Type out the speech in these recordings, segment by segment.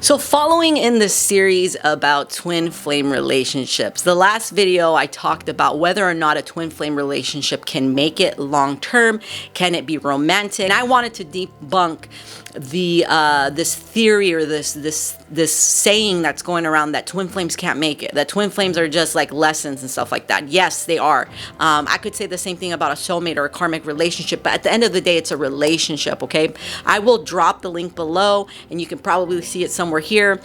So following in this series about twin flame relationships, the last video I talked about whether or not a twin flame relationship can make it long term, can it be romantic? And I wanted to debunk the this theory or this saying that's going around that twin flames can't make it, that twin flames are just like lessons and stuff like that. Yes, they are. I could say the same thing about a soulmate or a karmic relationship, but at the end of the day, it's a relationship, okay? I will drop the link below and you can probably see it somewhere here,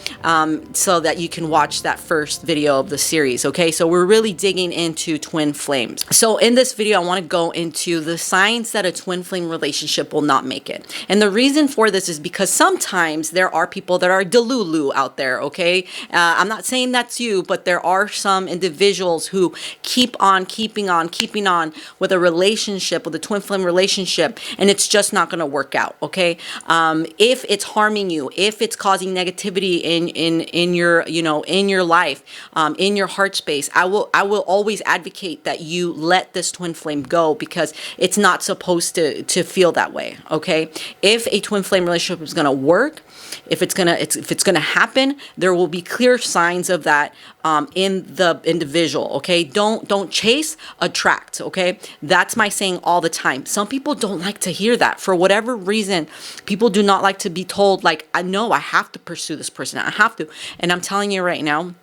so that you can watch that first video of the series, okay? So we're really digging into twin flames. So in this video, I want to go into the signs that a twin flame relationship will not make it. And the reason for this is because sometimes there are people that are delulu out there, okay? I'm not saying that's you, but there are some individuals who keep on keeping on with a relationship, with a twin flame relationship, and it's just not going to work out, okay? If it's harming you, if it's causing negativity in your, in your life, in your heart space, I will always advocate that you let this twin flame go, because it's not supposed to feel that way, okay? If a twin flame relationship is going to work, if it's gonna happen, there will be clear signs of that in the individual, okay? Don't chase, attract, okay? That's my saying all the time. Some people don't like to hear that. For whatever reason, people do not like to be told, like, I know I have to pursue this person, I have to. And I'm telling you right now,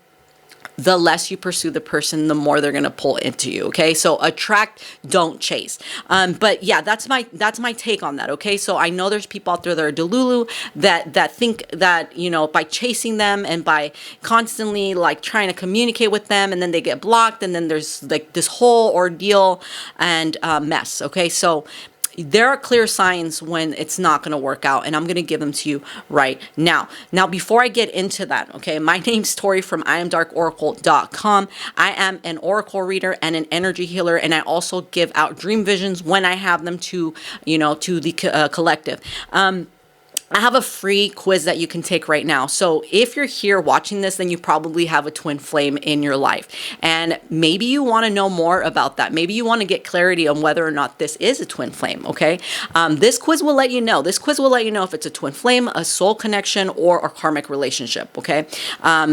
the less you pursue the person, the more they're going to pull into you. Okay. So attract, don't chase. But yeah, that's my take on that. Okay. So I know there's people out there that are delulu that think that, by chasing them and by constantly like trying to communicate with them, and then they get blocked, and then there's like this whole ordeal and mess. Okay. So there are clear signs when it's not going to work out, and I'm going to give them to you right now. Now, before I get into that, okay, my name's Tori from IamDarkOracle.com. I am an oracle reader and an energy healer, and I also give out dream visions when I have them to the collective. I have a free quiz that you can take right now. So if you're here watching this, then you probably have a twin flame in your life. And maybe you want to know more about that. Maybe you want to get clarity on whether or not this is a twin flame, okay? This quiz will let you know. This quiz will let you know if it's a twin flame, a soul connection, or a karmic relationship, okay?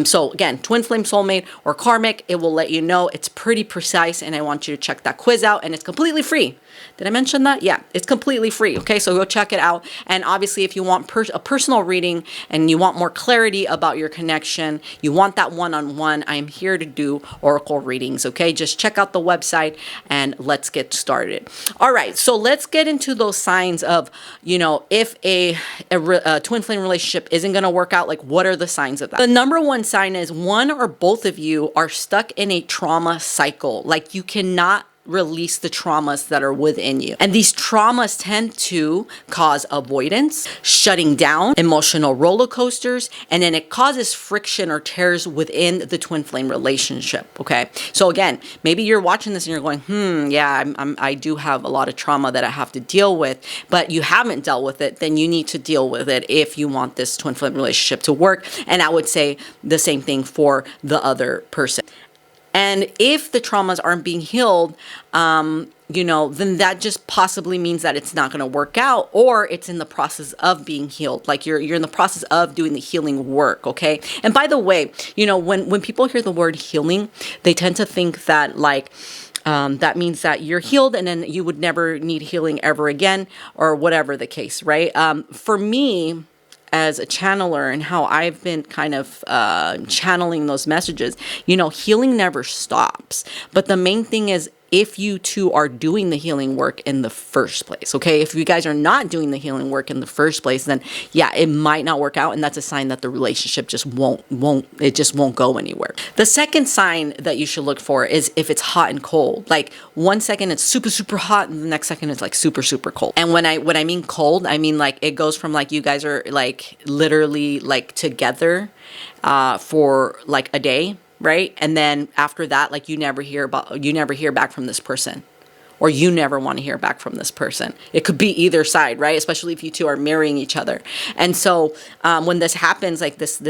So again, twin flame, soulmate, or karmic, it will let you know. It's pretty precise, and I want you to check that quiz out, and it's completely free. Did I mention that? Yeah, it's completely free, okay? So go check it out. And obviously, if you want a personal reading and you want more clarity about your connection, you want that one-on-one, I am here to do oracle readings, okay? Just check out the website and let's get started. All right, so let's get into those signs of, if a twin flame relationship isn't going to work out, like what are the signs of that? The number one sign is one or both of you are stuck in a trauma cycle. Like you cannot release the traumas that are within you. And these traumas tend to cause avoidance, shutting down, emotional roller coasters, and then it causes friction or tears within the twin flame relationship, okay? So again, maybe you're watching this and you're going, yeah, I do have a lot of trauma that I have to deal with, but you haven't dealt with it, then you need to deal with it if you want this twin flame relationship to work. And I would say the same thing for the other person. And if the traumas aren't being healed, then that just possibly means that it's not going to work out, or it's in the process of being healed. Like you're in the process of doing the healing work, okay? And by the way, when people hear the word healing, they tend to think that that means that you're healed and then you would never need healing ever again, or whatever the case, right? For me, as a channeler and how I've been kind of channeling those messages, healing never stops. But the main thing is if you two are doing the healing work in the first place, okay? If you guys are not doing the healing work in the first place, then yeah, it might not work out, and that's a sign that the relationship just won't go anywhere. The second sign that you should look for is if it's hot and cold. Like 1 second it's super, super hot, and the next second it's like super, super cold. And when I mean cold, I mean like it goes from like you guys are like literally like together for like a day, right? And then after that, like you never hear back from this person. or you never want to hear back from this person. It could be either side, right? Especially if you two are marrying each other. And so when this happens, like this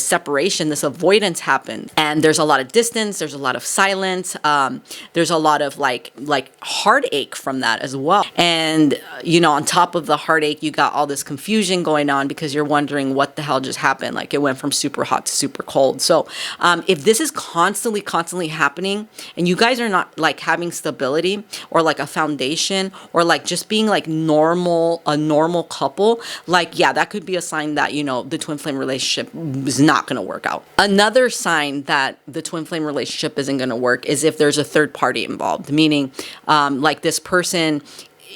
separation, this avoidance happens, and there's a lot of distance, there's a lot of silence, there's a lot of like heartache from that as well. And on top of the heartache, you got all this confusion going on because you're wondering what the hell just happened. Like it went from super hot to super cold. So if this is constantly happening, and you guys are not like having stability or like a foundation, or like just being like a normal couple, like, yeah, that could be a sign that, the twin flame relationship is not going to work out. Another sign that the twin flame relationship isn't going to work is if there's a third party involved, meaning like this person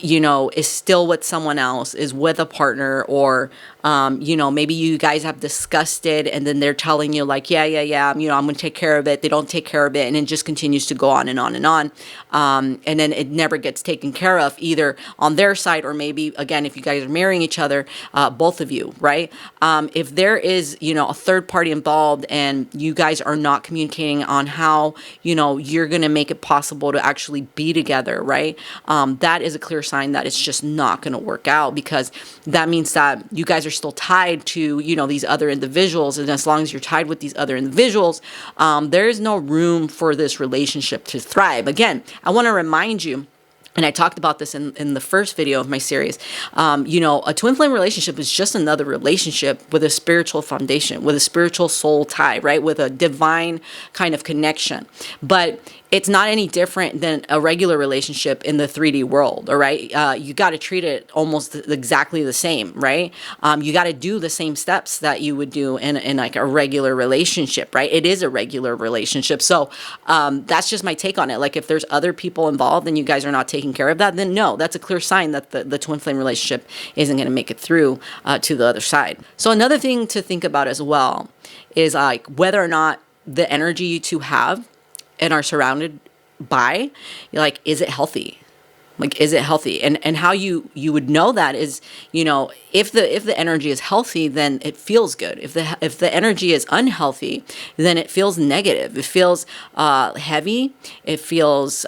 is still with someone else, is with a partner, or maybe you guys have discussed it and then they're telling you like, yeah, I'm going to take care of it. They don't take care of it, and it just continues to go on and on and on. And then it never gets taken care of, either on their side, or maybe, again, if you guys are marrying each other, both of you, right? If there is, a third party involved and you guys are not communicating on how, you're going to make it possible to actually be together, right? That is a clear sign that it's just not going to work out, because that means that you guys are still tied to, these other individuals. And as long as you're tied with these other individuals, there is no room for this relationship to thrive. Again, I want to remind you, and I talked about this in the first video of my series, a twin flame relationship is just another relationship with a spiritual foundation, with a spiritual soul tie, right? With a divine kind of connection. But it's not any different than a regular relationship in the 3D world, all right? You got to treat it almost exactly the same, right? You got to do the same steps that you would do in like a regular relationship, right? It is a regular relationship. So that's just my take on it. Like if there's other people involved and you guys are not taking care of that, then no, that's a clear sign that the twin flame relationship isn't going to make it through to the other side. So another thing to think about as well is like whether or not the energy you two have and are surrounded by, like, is it healthy? Like, is it healthy? And how you would know that is, if the energy is healthy, then it feels good. If the energy is unhealthy, then it feels negative. It feels heavy. It feels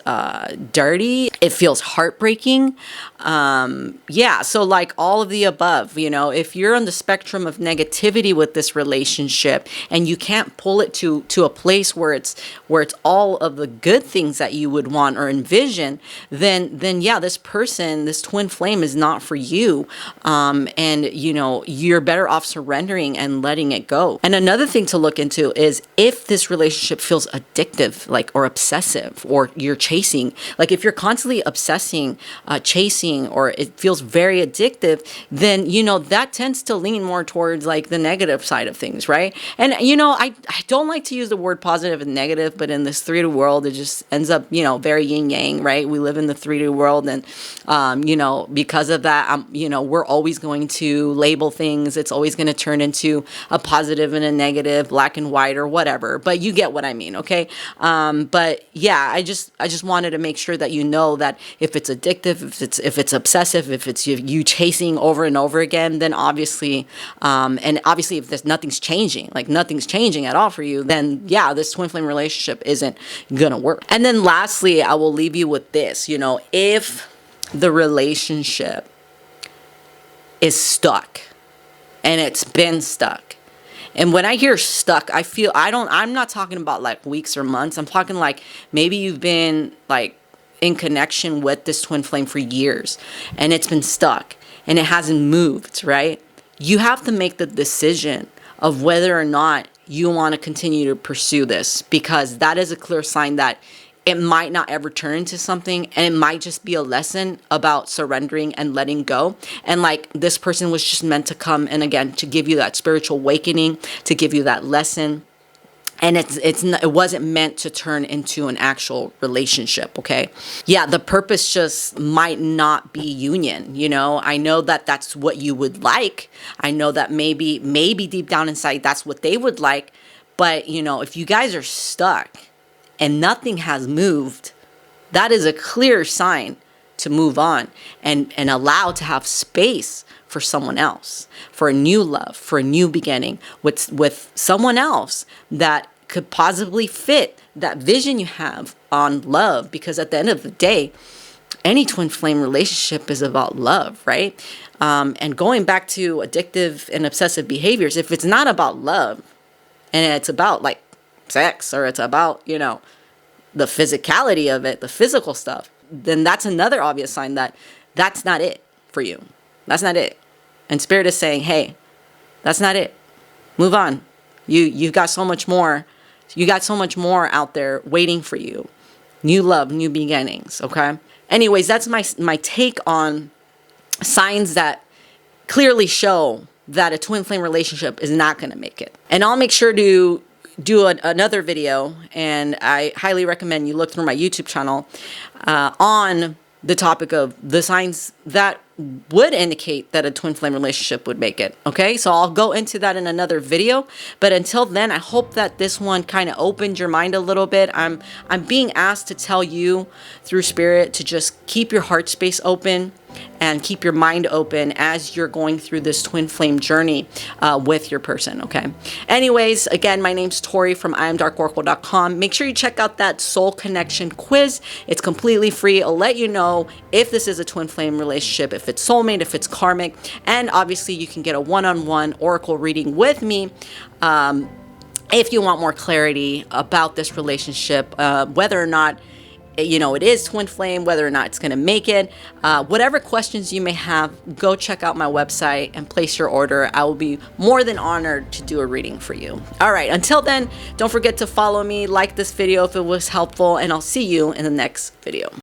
dirty. It feels heartbreaking. So like all of the above, if you're on the spectrum of negativity with this relationship and you can't pull it to a place where it's all of the good things that you would want or envision, then yeah, this person, this twin flame is not for you. And you're better off surrendering and letting it go. And another thing to look into is if this relationship feels addictive, like, or obsessive, or you're chasing, like if you're constantly obsessing, chasing, or it feels very addictive, then, that tends to lean more towards like the negative side of things, right? And, I don't like to use the word positive and negative, but in this 3D world, it just ends up, very yin yang, right? We live in the 3D world, and, because of that, we're always going to label things. It's always going to turn into a positive and a negative, black and white, or whatever, but you get what I mean. Okay. But yeah, I just wanted to make sure that that if it's addictive, if it's obsessive, if it's you chasing over and over again, then obviously, if there's nothing's changing at all for you, then yeah, this twin flame relationship isn't gonna work. And then lastly, I will leave you with this, if the relationship is stuck, and it's been stuck. And when I hear stuck, I'm not talking about like weeks or months. I'm talking like maybe you've been like in connection with this twin flame for years and it's been stuck and it hasn't moved, right? You have to make the decision of whether or not you want to continue to pursue this, because that is a clear sign that it might not ever turn into something, and it might just be a lesson about surrendering and letting go. And like this person was just meant to come and again to give you that spiritual awakening, to give you that lesson. And it wasn't meant to turn into an actual relationship, okay? Yeah, the purpose just might not be union, I know that that's what you would like. I know that maybe deep down inside that's what they would like. But, if you guys are stuck and nothing has moved, that is a clear sign to move on and allow to have space for someone else, for a new love, for a new beginning with someone else that could possibly fit that vision you have on love, because at the end of the day, any twin flame relationship is about love, right? And going back to addictive and obsessive behaviors, if it's not about love and it's about like sex, or it's about, you know, the physicality of it, the physical stuff, then that's another obvious sign that that's not it for you. That's not it. And Spirit is saying, hey, that's not it. Move on. You've got so much more. You got so much more out there waiting for you. New love, new beginnings, okay? Anyways, that's my take on signs that clearly show that a twin flame relationship is not going to make it. And I'll make sure to do another video, and I highly recommend you look through my YouTube channel on the topic of the signs that would indicate that a twin flame relationship would make it. Okay, so I'll go into that in another video. But until then, I hope that this one kind of opened your mind a little bit. I'm being asked to tell you through Spirit to just keep your heart space open and keep your mind open as you're going through this twin flame journey with your person, okay? Anyways, again, my name's Tori from IamDarkOracle.com. Make sure you check out that Soul Connection quiz. It's completely free. It'll let you know if this is a twin flame relationship, if it's soulmate, if it's karmic, and obviously you can get a one-on-one oracle reading with me if you want more clarity about this relationship, whether or not you know it is twin flame, whether or not it's going to make it. Whatever questions you may have, go check out my website and place your order. I will be more than honored to do a reading for you. All right, until then, don't forget to follow me, like this video if it was helpful, and I'll see you in the next video.